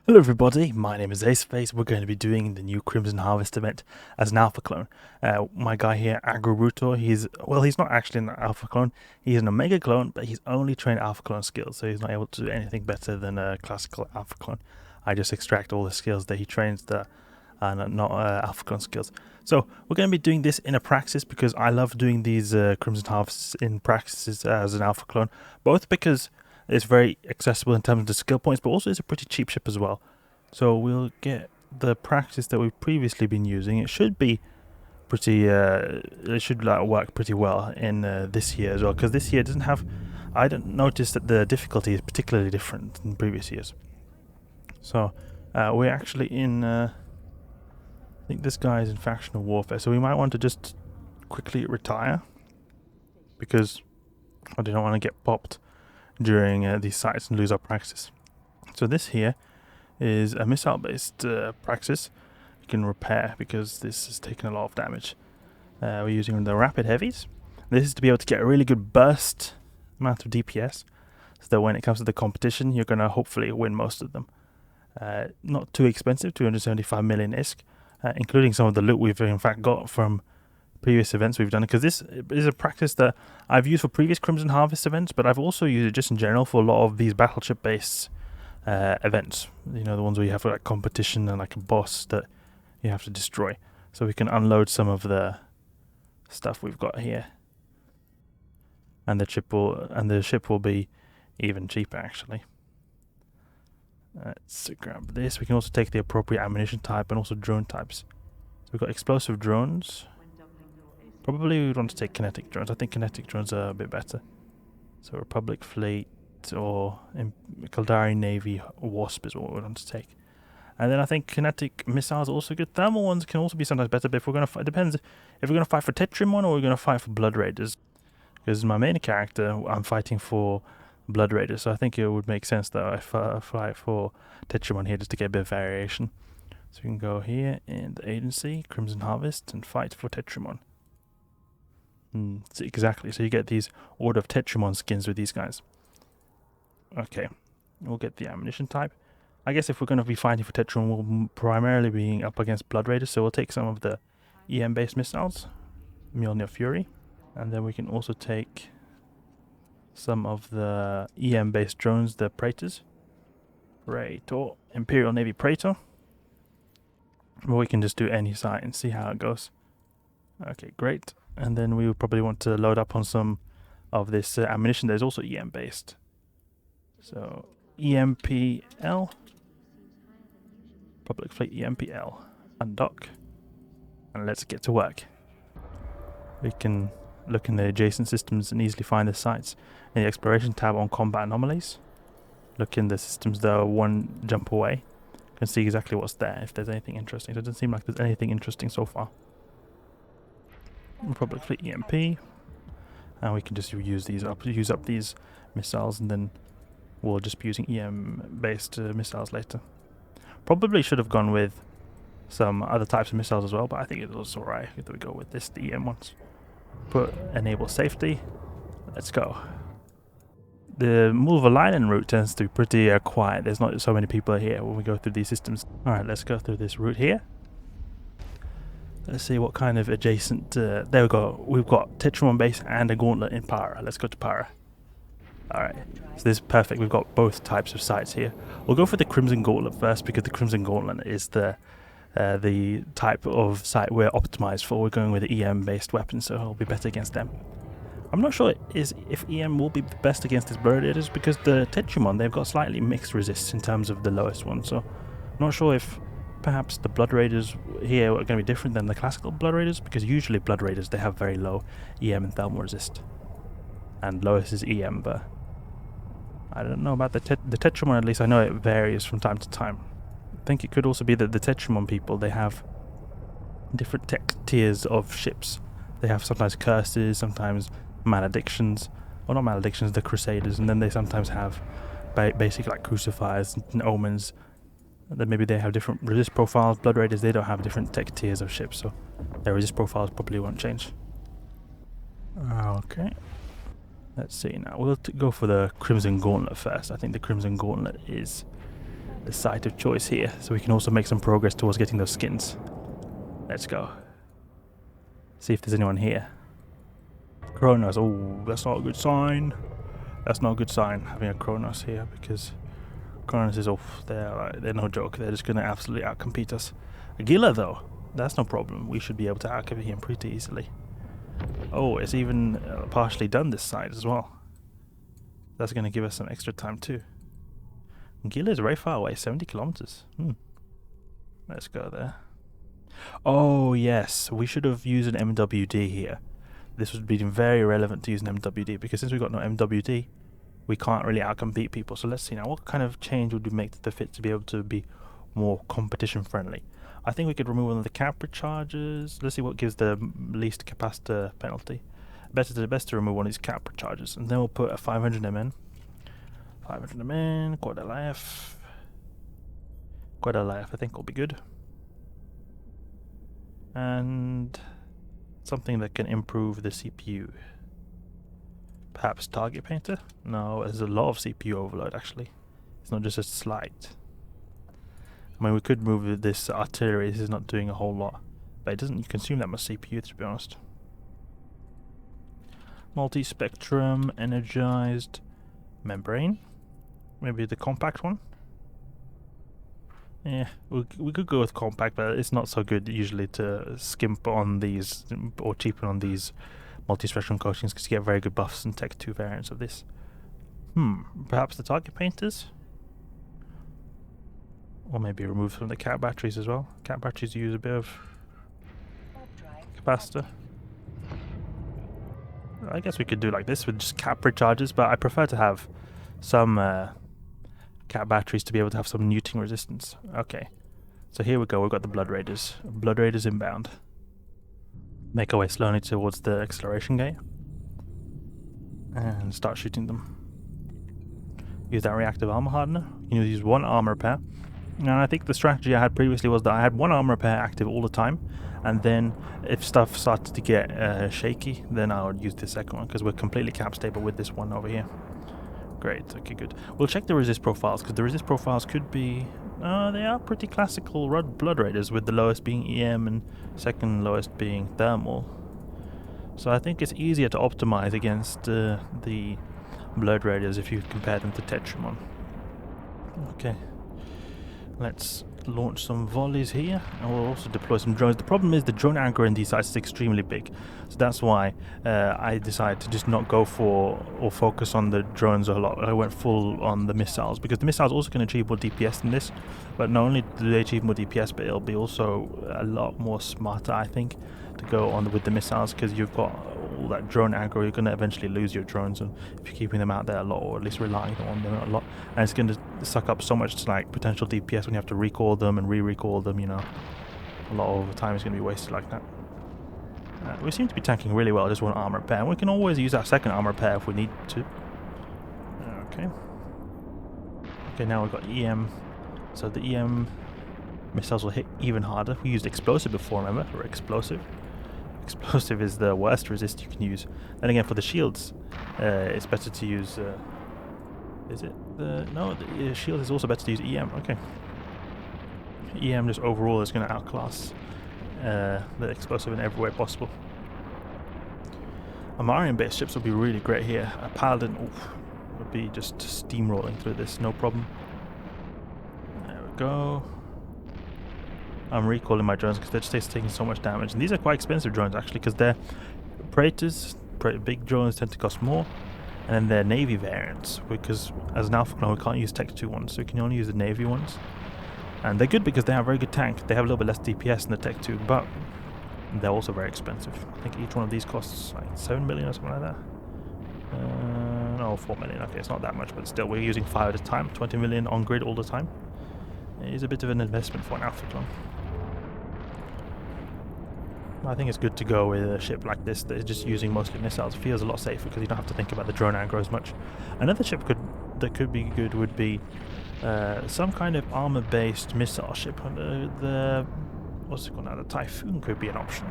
Hello everybody, my name is Aceface. We're going to be doing the new Crimson Harvest event as an alpha clone. My guy here, Agro he's not actually an alpha clone, he's an omega clone, but he's only trained alpha clone skills, so he's not able to do anything better than a classical alpha clone. I just extract all the skills that he trains that are not alpha clone skills. So we're going to be doing this in a Praxis because I love doing these Crimson Harvests in Praxis as an alpha clone, both because it's very accessible in terms of the skill points, but also it's a pretty cheap ship as well. So we'll get the Praxis that we've previously been using. It should be pretty, it should work pretty well in this year as well, because this year doesn't have, I don't notice that the difficulty is particularly different than previous years. So we're actually in, I think this guy is in factional warfare, so we might want to just quickly retire, because I don't want to get popped during these sites and lose our Praxis. So this here is a missile-based Praxis. You can repair because this has taken a lot of damage. We're using the rapid heavies. This is to be able to get a really good burst amount of DPS, so that when it comes to the competition, you're going to hopefully win most of them. Not too expensive, 275 million ISK, including some of the loot we've in fact got from previous events we've done, because this is a Praxis that I've used for previous Crimson Harvest events, but I've also used it just in general for a lot of these battleship based events, you know, the ones where you have like competition and like a boss that you have to destroy. So we can unload some of the stuff we've got here, and the ship will be even cheaper actually. Let's grab this. We can also take the appropriate ammunition type and also drone types. So we've got explosive drones. Probably we'd want to take kinetic drones. I think kinetic drones are a bit better. So Republic Fleet or Kaldari Navy Wasp is what we want to take. And then I think kinetic missiles are also good. Thermal ones can also be sometimes better, but if we're going to fight, it depends if we're going to fight for Tetrimon or we're going to fight for Blood Raiders. Because my main character, I'm fighting for Blood Raiders, so I think it would make sense that I fight for Tetrimon here just to get a bit of variation. So we can go here in the agency, Crimson Harvest, and fight for Tetrimon. Exactly, so you get these Order of Tetrimon skins with these guys. Okay, we'll get the ammunition type. I guess if we're going to be fighting for Tetrimon, we'll primarily be up against Blood Raiders, so we'll take some of the EM-based missiles, Mjolnir Fury, and then we can also take some of the EM-based drones, the Praetors. Praetor, Imperial Navy Praetor. Or we can just do any site and see how it goes. Okay, great. And then we would probably want to load up on some of this ammunition that is also EM based. So EMPL, Public Fleet EMPL, undock, and let's get to work. We can look in the adjacent systems and easily find the sites. In the exploration tab on combat anomalies, look in the systems that are one jump away. You can see exactly what's there if there's anything interesting. So it doesn't seem like there's anything interesting so far. Republic Fleet EMP, and we can just use up these missiles, and then we'll just be using EM based missiles later. Probably should have gone with some other types of missiles as well, but I think it was alright that we go with the EM ones. Put enable safety. Let's go. The Multispectrum route tends to be pretty quiet. There's not so many people here when we go through these systems. Alright, let's go through this route here. Let's see what kind of adjacent... there we go. We've got Tetrimon base and a gauntlet in Para. Let's go to Para. Alright, so this is perfect. We've got both types of sites here. We'll go for the Crimson Gauntlet first, because the Crimson Gauntlet is the type of site we're optimized for. We're going with the EM-based weapons, so it'll be better against them. I'm not sure if EM will be best against these Blood Raiders, because the Tetrimon, they've got slightly mixed resists in terms of the lowest one, so I'm not sure if perhaps the Blood Raiders here are going to be different than the classical Blood Raiders, because usually Blood Raiders, they have very low EM and thermal resist, and lowest is EM, but I don't know about the Tetrimon. At least I know it varies from time to time. I think it could also be that the Tetrimon people, they have different tech tiers of ships. They have sometimes curses, sometimes maledictions, or not maledictions, the Crusaders, and then they sometimes have basically like crucifiers and omens. Then maybe they have different resist profiles. Blood Raiders, they don't have different tech tiers of ships, so their resist profiles probably won't change. Okay. Let's see now. We'll go for the Crimson Gauntlet first. I think the Crimson Gauntlet is the site of choice here, so we can also make some progress towards getting those skins. Let's go. See if there's anyone here. Kronos. Oh, that's not a good sign. That's not a good sign, having a Kronos here, because Kronos is off. They're no joke. They're just going to absolutely outcompete us. Agila, though, that's no problem. We should be able to outcompete him pretty easily. Oh, it's even partially done this side as well. That's going to give us some extra time too. Gila is very far away, 70 kilometers. Let's go there. Oh yes, we should have used an MWD here. This would be very relevant to use an MWD, because since we've got no MWD, we can't really outcompete people. So let's see now, what kind of change would we make to the fit to be able to be more competition friendly? I think we could remove one of the cap recharges. Let's see what gives the least capacitor penalty. Best to remove one of these cap recharges, and then we'll put a 500 MN. 500 MN, quad LIF. Quad LIF I think will be good. And something that can improve the CPU. Perhaps target painter? No, there's a lot of CPU overload actually. It's not just a slight. I mean, we could move this artillery. This is not doing a whole lot, but it doesn't consume that much CPU, to be honest. Multispectrum, energized, membrane. Maybe the compact one. Yeah, we could go with compact, but it's not so good usually to skimp on these or cheapen on these multispectrum coatings, because you get very good buffs in Tech 2 variants of this. Perhaps the target painters? Or maybe remove some of the cat batteries as well. Cat batteries use a bit of capacitor. I guess we could do like this with just cap recharges, but I prefer to have some cat batteries to be able to have some neuting resistance. Okay, so here we go. We've got the Blood Raiders. Blood Raiders inbound. Make our way slowly towards the acceleration gate and start shooting them. Use that reactive armor hardener. You use one armor repair. And I think the strategy I had previously was that I had one armor repair active all the time, and then if stuff started to get shaky, then I would use the second one, because we're completely cap stable with this one over here. Great, okay, good. We'll check the resist profiles, because the resist profiles could be... they are pretty classical Blood Raiders, with the lowest being EM and second lowest being thermal. So I think it's easier to optimize against the Blood Raiders if you compare them to Tetramon. Okay. Let's launch some volleys here, and we'll also deploy some drones. The problem is the drone aggro in these sites is extremely big, so that's why I decided to just not go for or focus on the drones a lot. I went full on the missiles, because the missiles also can achieve more DPS than this, but not only do they achieve more DPS, but it'll be also a lot more smarter, I think, to go on with the missiles, because you've got all that drone aggro. You're going to eventually lose your drones, and if you're keeping them out there a lot, or at least relying on them a lot, and it's going to suck up so much like potential DPS when you have to recall them and re-recall them, you know. A lot of time is going to be wasted like that. We seem to be tanking really well, just one armor repair, and we can always use our second armor repair if we need to. Okay. Okay, now we've got EM, so the EM missiles will hit even harder. We used explosive before, remember? Or explosive. Explosive is the worst resist you can use. Then again, for the shields, it's better to use... is it the... No, the shield is also better to use EM. Okay. EM just overall is going to outclass the explosive in every way possible. Amarian-based ships would be really great here. A Paladin would be just steamrolling through this, no problem. There we go. I'm recalling my drones because they're just taking so much damage. And these are quite expensive drones actually, because they're Praetors. Big drones tend to cost more. And then they're Navy variants, because as an Alpha clone we can't use Tech 2 ones, so we can only use the Navy ones. And they're good because they have a very good tank. They have a little bit less DPS than the Tech 2, but they're also very expensive. I think each one of these costs like 7 million or something like that. No, 4 million. Okay, it's not that much, but still, we're using 5 at a time. 20 million on grid all the time. It is a bit of an investment for an Alpha clone. I think it's good to go with a ship like this that is just using mostly missiles. It feels a lot safer because you don't have to think about the drone aggro as much. Another ship that could be good would be some kind of armor-based missile ship. What's it called now? The Typhoon could be an option.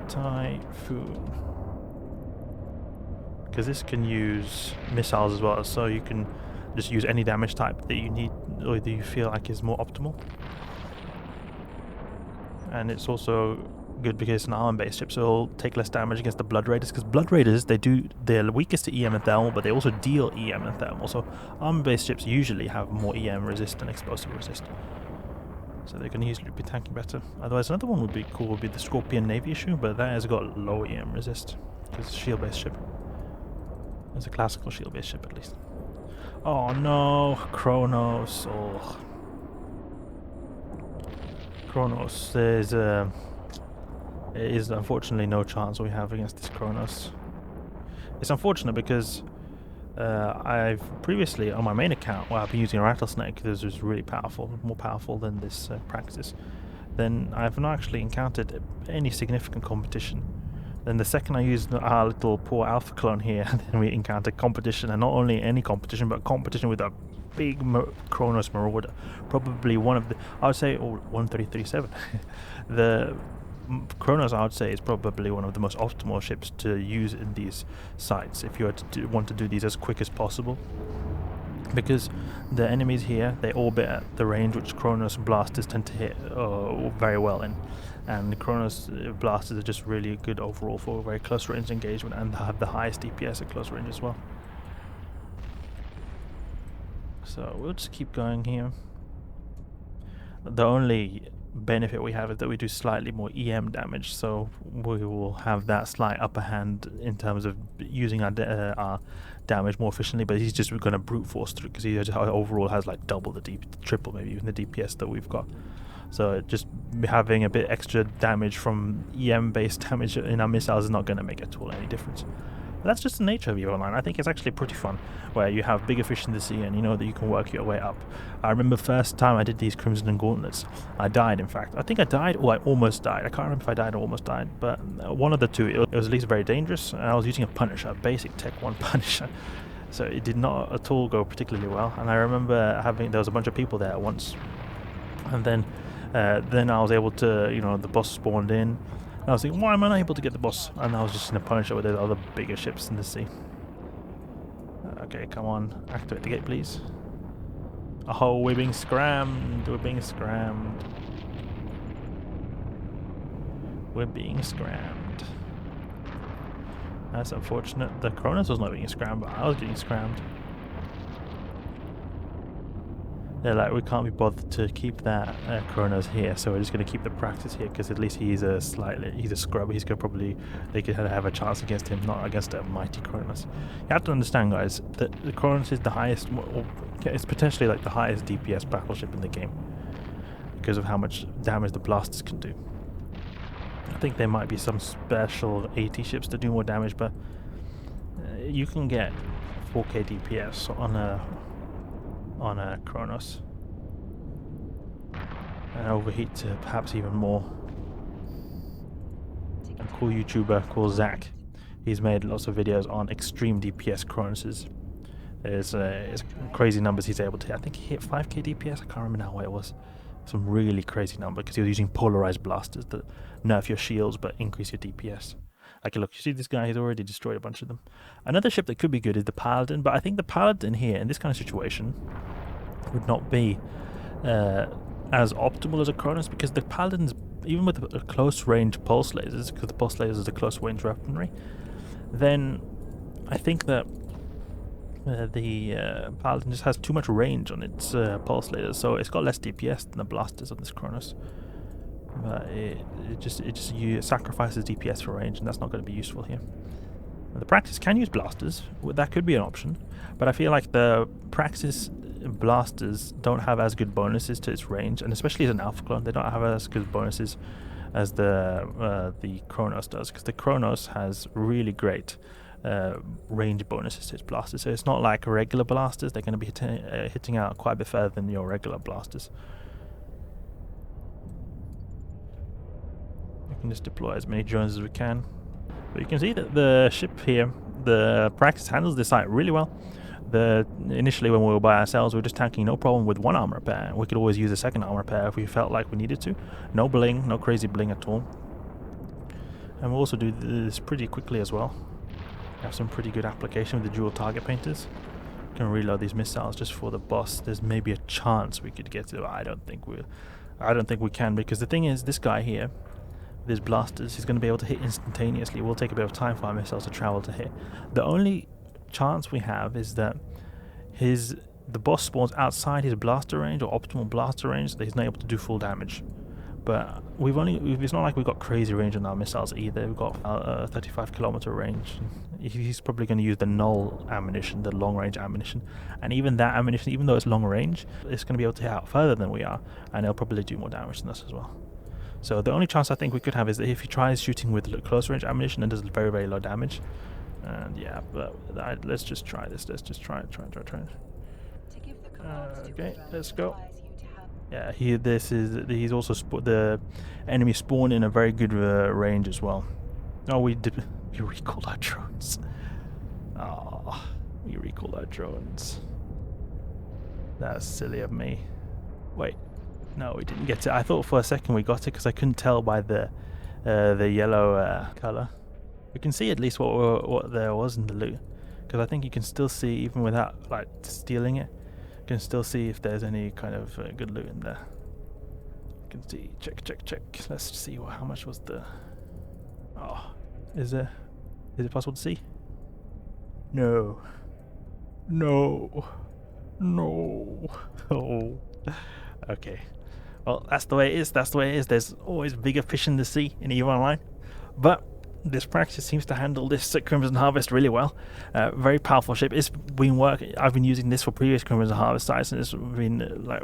Typhoon. Because this can use missiles as well, so you can just use any damage type that you need or do you feel like is more optimal. And it's also good because it's an armor-based ship, so it'll take less damage against the Blood Raiders, because Blood Raiders, they're weakest to EM and thermal, but they also deal EM and thermal, so armor-based ships usually have more EM resist and explosive resist. So they can easily be tanking better. Otherwise, another one would be cool would be the Scorpion Navy issue, but that has got low EM resist, because it's a shield-based ship. It's a classical shield-based ship, at least. Oh no, Kronos. Oh. Kronos, it is unfortunately no chance we have against this Kronos. It's unfortunate because I've previously, on my main account, where I've been using a Rattlesnake, because it was really powerful, more powerful than this Praxis, then I've not actually encountered any significant competition. Then the second I used our little poor Alpha clone here, then we encountered competition, and not only any competition, but competition with a big Kronos Marauder. Probably one of the, I would say, 1337. The Kronos, I would say, is probably one of the most optimal ships to use in these sites if you were to want to do these as quick as possible, because the enemies here, they orbit at the range which Kronos blasters tend to hit very well in, and the Kronos blasters are just really good overall for very close range engagement, and have the highest DPS at close range as well. So we'll just keep going here. The only benefit we have is that we do slightly more EM damage, so we will have that slight upper hand in terms of using our damage more efficiently, but he's just going to brute force through, because he just overall has like double the triple, maybe even the DPS that we've got. So just having a bit extra damage from EM based damage in our missiles is not going to make at all any difference. But that's just the nature of EVE Online. I think it's actually pretty fun, where you have big efficiency and you know that you can work your way up. I remember first time I did these Crimson and Gauntlets, I died, in fact. I think I died, or I almost died. I can't remember if I died or almost died, but one of the two. It was at least very dangerous, and I was using a Punisher, a basic Tech 1 Punisher. So it did not at all go particularly well, and I remember there was a bunch of people there at once, and then I was able to, the boss spawned in. I was thinking, why am I not able to get the boss? And I was just in a Punisher with the other bigger ships in the sea. Okay, come on. Activate the gate, please. Oh, we're being scrammed. We're being scrammed. We're being scrammed. That's unfortunate. The Kronos was not being scrammed, but I was getting scrammed. They're like, we can't be bothered to keep that Kronos here, so we're just going to keep the Praxis here, because at least he's a scrub. He's going to probably, they could have a chance against him, not against a mighty Kronos. You have to understand, guys, that the Kronos is the highest, or it's potentially like the highest DPS battleship in the game, because of how much damage the blasters can do. I think there might be some special AT ships that do more damage, but you can get 4k DPS on a Kronos, and overheat to perhaps even more. A cool YouTuber called Zach, he's made lots of videos on extreme DPS Kronoses. There's crazy numbers he's able to hit. I think he hit 5k DPS, I can't remember now what it was. Some really crazy number, because he was using polarized blasters that nerf your shields but increase your DPS. Like, look, you see this guy, he's already destroyed a bunch of them. Another ship that could be good is the Paladin, but I think the Paladin here, in this kind of situation, would not be as optimal as a Kronos, because the Paladins, even with a close-range pulse lasers, because the pulse lasers is a close-range weaponry, then I think that the Paladin just has too much range on its pulse lasers, so it's got less DPS than the blasters on this Kronos. But it just sacrifices DPS for range, and that's not going to be useful here. The Praxis can use blasters, that could be an option, but I feel like the Praxis blasters don't have as good bonuses to its range, and especially as an alpha clone, they don't have as good bonuses as the Kronos does, because the Kronos has really great range bonuses to its blasters. So it's not like regular blasters; they're going to be hitting out quite a bit further than your regular blasters. We can just deploy as many drones as we can. But you can see that the ship here, the Praxis, handles this site really well. Initially when we were by ourselves, we were just tanking no problem with one armor repair. We could always use a second armor repair if we felt like we needed to. No bling, no crazy bling at all. And we'll also do this pretty quickly as well. We have some pretty good application with the dual target painters. second reload these missiles just for the boss. There's maybe a chance we could get it. I don't think we can, because the thing is, this guy here with his blasters, he's going to be able to hit instantaneously. It will take a bit of time for our missiles to travel to hit. The only chance we have is that the boss spawns outside his blaster range or optimal blaster range, so he's not able to do full damage. But it's not like we've got crazy range on our missiles either. We've got a 35 kilometer range. He's probably going to use the null ammunition, the long range ammunition, and even that ammunition, even though it's long range, it's going to be able to hit out further than we are, and it'll probably do more damage than us as well. So the only chance I think we could have is that if he tries shooting with close range ammunition and does very, very low damage. And yeah, but let's just try this. Let's just try it. Okay, let's go. Yeah, he's also the enemy spawned in a very good range as well. Oh, we recalled our drones. Oh, we recalled our drones. That's silly of me. Wait, no, we didn't get it. I thought for a second we got it because I couldn't tell by the yellow color. We can see at least what there was in the loot, because I think you can still see, even without like stealing it, you can still see if there's any kind of good loot in there. You can see, check. Let's see how much was the. Oh, is it possible to see? No. Oh. Okay. Well, that's the way it is. There's always bigger fish in the sea in EVE Online, but this Praxis seems to handle this Crimson Harvest really well. Very powerful ship. It's been I've been using this for previous Crimson Harvest sites, and it's been like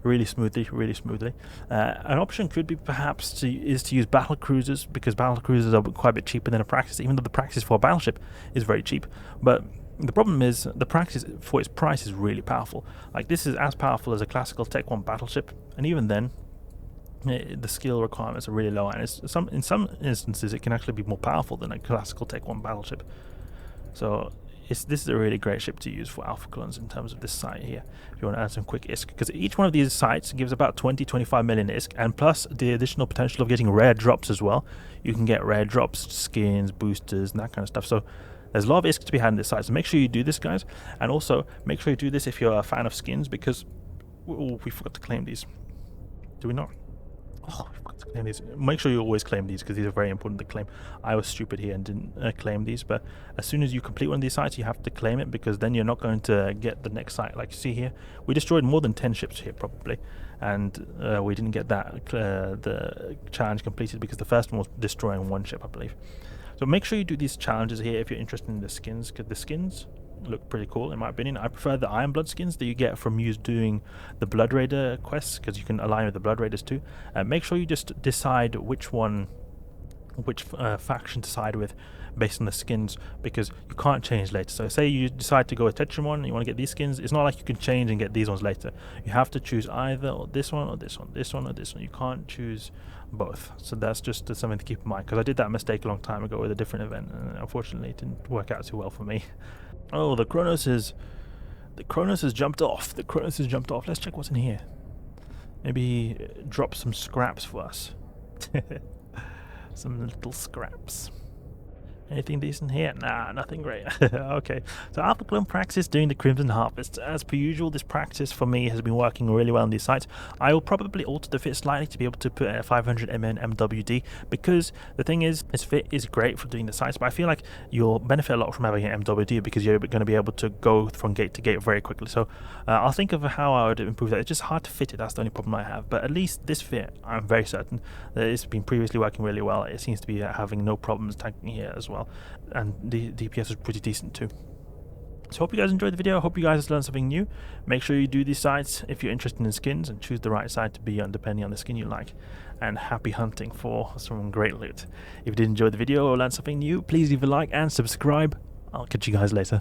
really smoothly. An option could be perhaps to use battle cruisers, because battle cruisers are quite a bit cheaper than a Praxis, even though the Praxis for a battleship is very cheap. But the problem is the Praxis for its price is really powerful. Like, this is as powerful as a classical Tech 1 battleship, and even then the skill requirements are really low, and in some instances it can actually be more powerful than a classical Tech 1 battleship. So this is a really great ship to use for alpha clones in terms of this site here, if you want to add some quick ISK, because each one of these sites gives about 20-25 million ISK, and plus the additional potential of getting rare drops as well. You can get rare drops, skins, boosters, and that kind of stuff. So there's a lot of ISK to be had in this site, so make sure you do this, guys. And also make sure you do this if you're a fan of skins, because we forgot to claim these. Do we not? Oh, we forgot to claim these. Make sure you always claim these, because these are very important to claim. I was stupid here and didn't claim these, but as soon as you complete one of these sites, you have to claim it, because then you're not going to get the next site. Like you see here, we destroyed more than 10 ships here probably, and we didn't get that the challenge completed, because the first one was destroying one ship, I believe. So make sure you do these challenges here if you're interested in the skins, because the skins look pretty cool in my opinion. I prefer the Iron Blood skins that you get from doing the Blood Raider quests, because you can align with the Blood Raiders too. Make sure you just decide which faction to side with based on the skins, because you can't change later. So say you decide to go with Tetramon and you want to get these skins, it's not like you can change and get these ones later. You have to choose either this one or this one, this one or this one. You can't choose both. So that's just something to keep in mind, because I did that mistake a long time ago with a different event, and unfortunately it didn't work out too well for me. Oh, the Kronos has jumped off. Let's check what's in here. Maybe drop some scraps for us. Some little scraps. Anything decent here? Nah, nothing great. Okay, so Alpha Clone Praxis doing the Crimson Harvest. As per usual, this Praxis for me has been working really well on these sites. I will probably alter the fit slightly to be able to put a 500 mn MWD, because the thing is, this fit is great for doing the sites, but I feel like you'll benefit a lot from having an MWD, because you're going to be able to go from gate to gate very quickly. So I'll think of how I would improve that. It's just hard to fit it, that's the only problem I have. But at least this fit, I'm very certain that it's been previously working really well. It seems to be having no problems tanking here as well. And the DPS was pretty decent too. So hope you guys enjoyed the video. I hope you guys learned something new. Make sure you do these sites if you're interested in skins, and choose the right side to be on depending on the skin you like. And happy hunting for some great loot. If you did enjoy the video or learn something new, please leave a like and subscribe. I'll catch you guys later.